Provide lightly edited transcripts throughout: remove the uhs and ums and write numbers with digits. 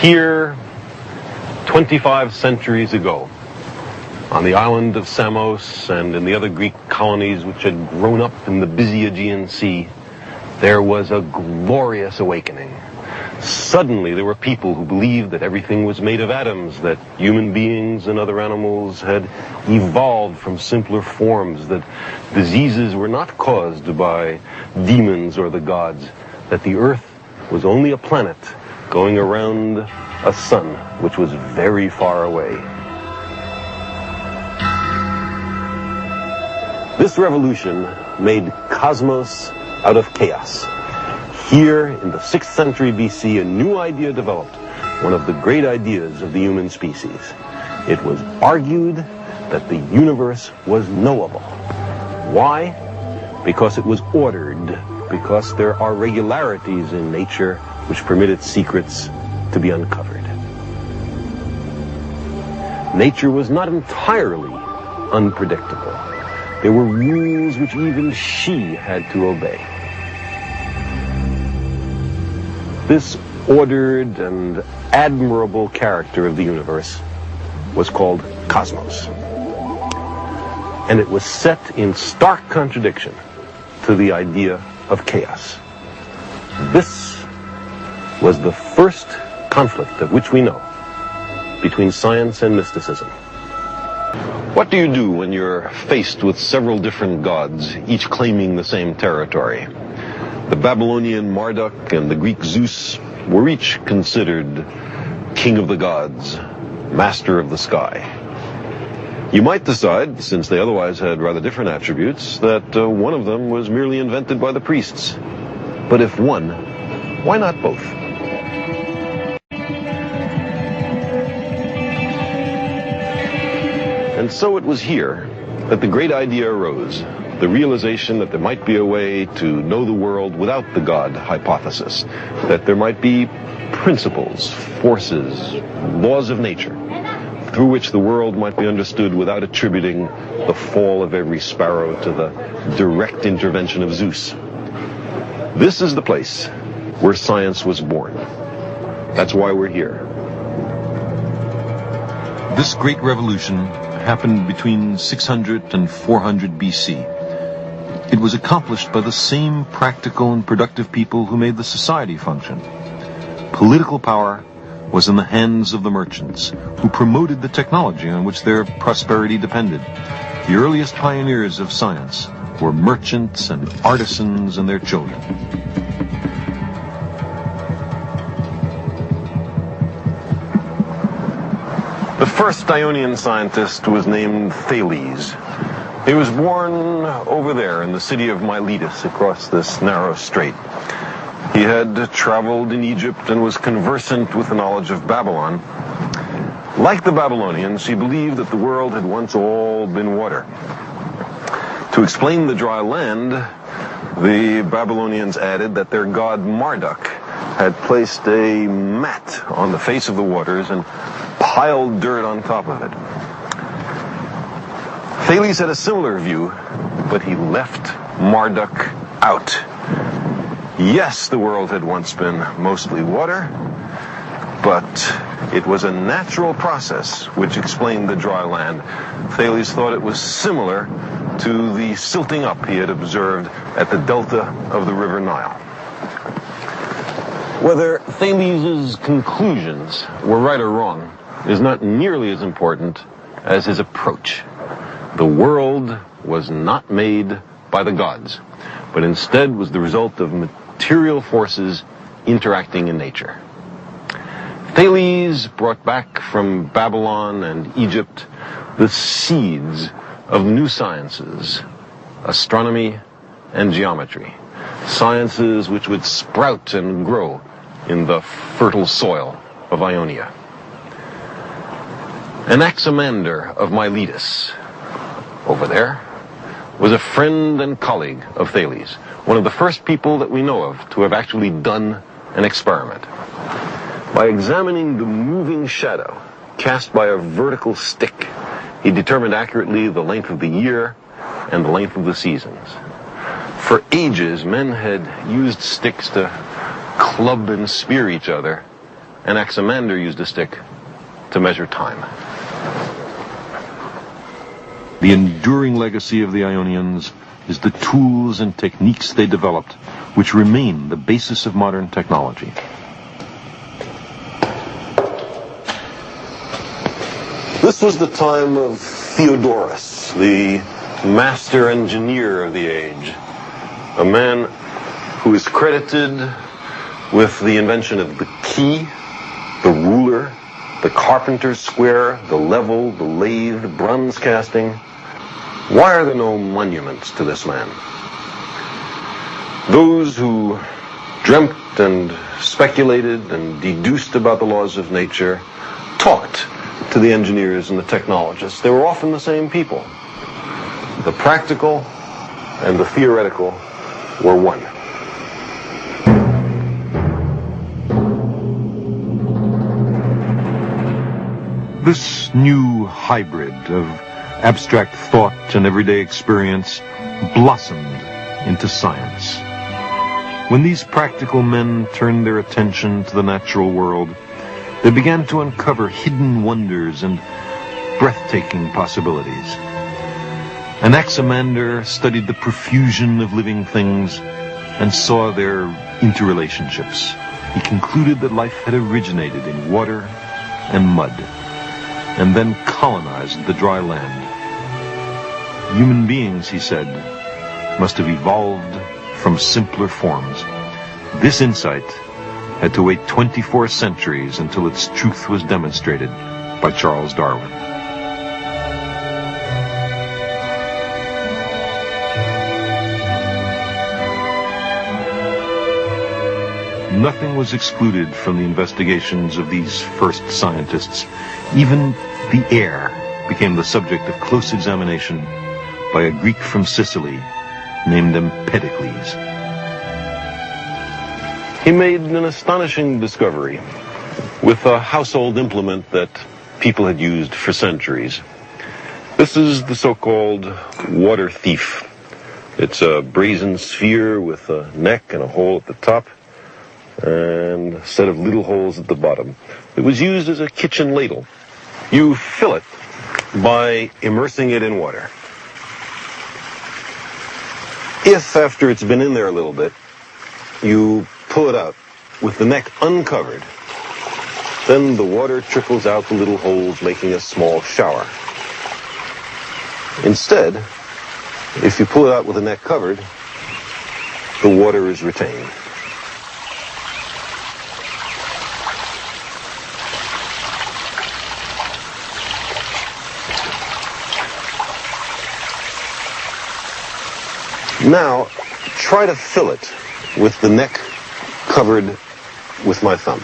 Here, 25 centuries ago, on the island of Samos and in the other Greek colonies which had grown up in the busy Aegean Sea, there was a glorious awakening. Suddenly there were people who believed that everything was made of atoms, that human beings and other animals had evolved from simpler forms, that diseases were not caused by demons or the gods, that the earth was only a planet going around a sun which was very far away. This revolution made cosmos out of chaos. Here, in the 6th century BC, a new idea developed, one of the great ideas of the human species. It was argued that the universe was knowable. Why? Because it was ordered, because there are regularities in nature which permit its secrets to be uncovered. Nature was not entirely unpredictable. There were rules which even she had to obey. This ordered and admirable character of the universe was called cosmos. And it was set in stark contradiction to the idea of chaos. This was the first conflict of which we know between science and mysticism. What do you do when you're faced with several different gods, each claiming the same territory? The Babylonian Marduk and the Greek Zeus were each considered king of the gods, master of the sky. You might decide, since they otherwise had rather different attributes, that one of them was merely invented by the priests. But if one, why not both? And so it was here that the great idea arose, the realization that there might be a way to know the world without the God hypothesis, that there might be principles, forces, laws of nature, through which the world might be understood without attributing the fall of every sparrow to the direct intervention of Zeus. This is the place where science was born. That's why we're here. This great revolution happened between 600 and 400 BC. It was accomplished by the same practical and productive people who made the society function. Political power was in the hands of the merchants, who promoted the technology on which their prosperity depended. The earliest pioneers of science were merchants and artisans and their children. The first Ionian scientist was named Thales. He was born over there in the city of Miletus across this narrow strait. He had traveled in Egypt and was conversant with the knowledge of Babylon. Like the Babylonians, he believed that the world had once all been water. To explain the dry land, the Babylonians added that their god Marduk had placed a mat on the face of the waters and piled dirt on top of it. Thales had a similar view, but he left Marduk out. Yes, the world had once been mostly water, but it was a natural process which explained the dry land. Thales thought it was similar to the silting up he had observed at the delta of the river Nile. Whether Thales' conclusions were right or wrong is not nearly as important as his approach. The world was not made by the gods, but instead was the result of material forces interacting in nature. Thales brought back from Babylon and Egypt the seeds of new sciences, astronomy and geometry, sciences which would sprout and grow in the fertile soil of Ionia. Anaximander of Miletus, over there, was a friend and colleague of Thales, one of the first people that we know of to have actually done an experiment. By examining the moving shadow cast by a vertical stick, he determined accurately the length of the year and the length of the seasons. For ages, men had used sticks to club and spear each other, Anaximander used a stick to measure time. The enduring legacy of the Ionians is the tools and techniques they developed, which remain the basis of modern technology. This was the time of Theodorus, the master engineer of the age, a man who is credited with the invention of the key, the ruler, the carpenter's square, the level, the lathe, bronze casting. Why are there no monuments to this man? Those who dreamt and speculated and deduced about the laws of nature talked to the engineers and the technologists. They were often the same people. The practical and the theoretical were one. This new hybrid of abstract thought and everyday experience blossomed into science. When these practical men turned their attention to the natural world, they began to uncover hidden wonders and breathtaking possibilities. Anaximander studied the profusion of living things and saw their interrelationships. He concluded that life had originated in water and mud, and then colonized the dry land. Human beings, he said, must have evolved from simpler forms. This insight had to wait 24 centuries until its truth was demonstrated by Charles Darwin. Nothing was excluded from the investigations of these first scientists. Even the air became the subject of close examination by a Greek from Sicily named Empedocles. He made an astonishing discovery with a household implement that people had used for centuries. This is the so-called water thief. It's a brazen sphere with a neck and a hole at the top and a set of little holes at the bottom. It was used as a kitchen ladle. You fill it by immersing it in water. If, after it's been in there a little bit, you pull it out with the neck uncovered, then the water trickles out the little holes, making a small shower. Instead, if you pull it out with the neck covered, the water is retained. Now, try to fill it with the neck covered with my thumb.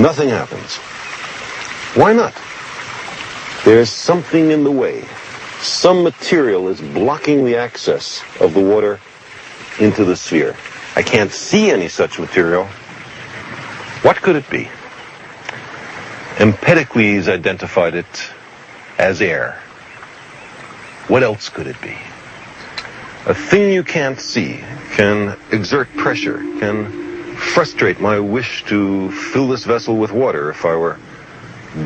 Nothing happens. Why not? There's something in the way. Some material is blocking the access of the water into the sphere. I can't see any such material. What could it be? Empedocles identified it as air. What else could it be? A thing you can't see can exert pressure, can frustrate my wish to fill this vessel with water if I were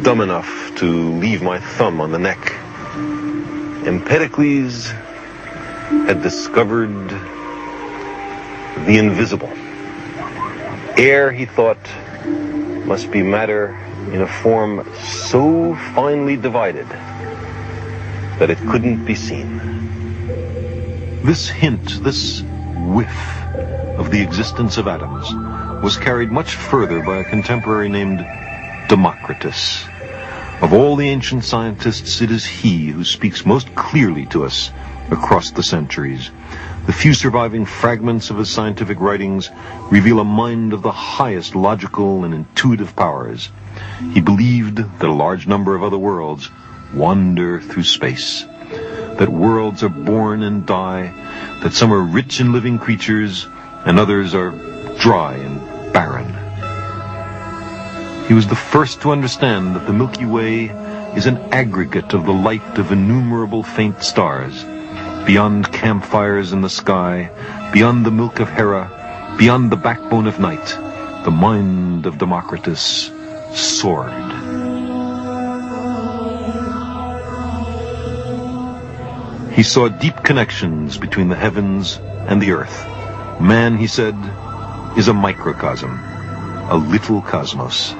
dumb enough to leave my thumb on the neck. Empedocles had discovered the invisible. Air, he thought, must be matter in a form so finely divided that it couldn't be seen. This hint, this whiff of the existence of atoms was carried much further by a contemporary named Democritus. Of all the ancient scientists, it is he who speaks most clearly to us across the centuries. The few surviving fragments of his scientific writings reveal a mind of the highest logical and intuitive powers. He believed that a large number of other worlds wander through space, that worlds are born and die, that some are rich in living creatures and others are dry and barren. He was the first to understand that the Milky Way is an aggregate of the light of innumerable faint stars. Beyond campfires in the sky, beyond the milk of Hera, Beyond the backbone of night, the mind of Democritus soared. He saw deep connections between the heavens and the earth. Man, he said, is a microcosm, a little cosmos.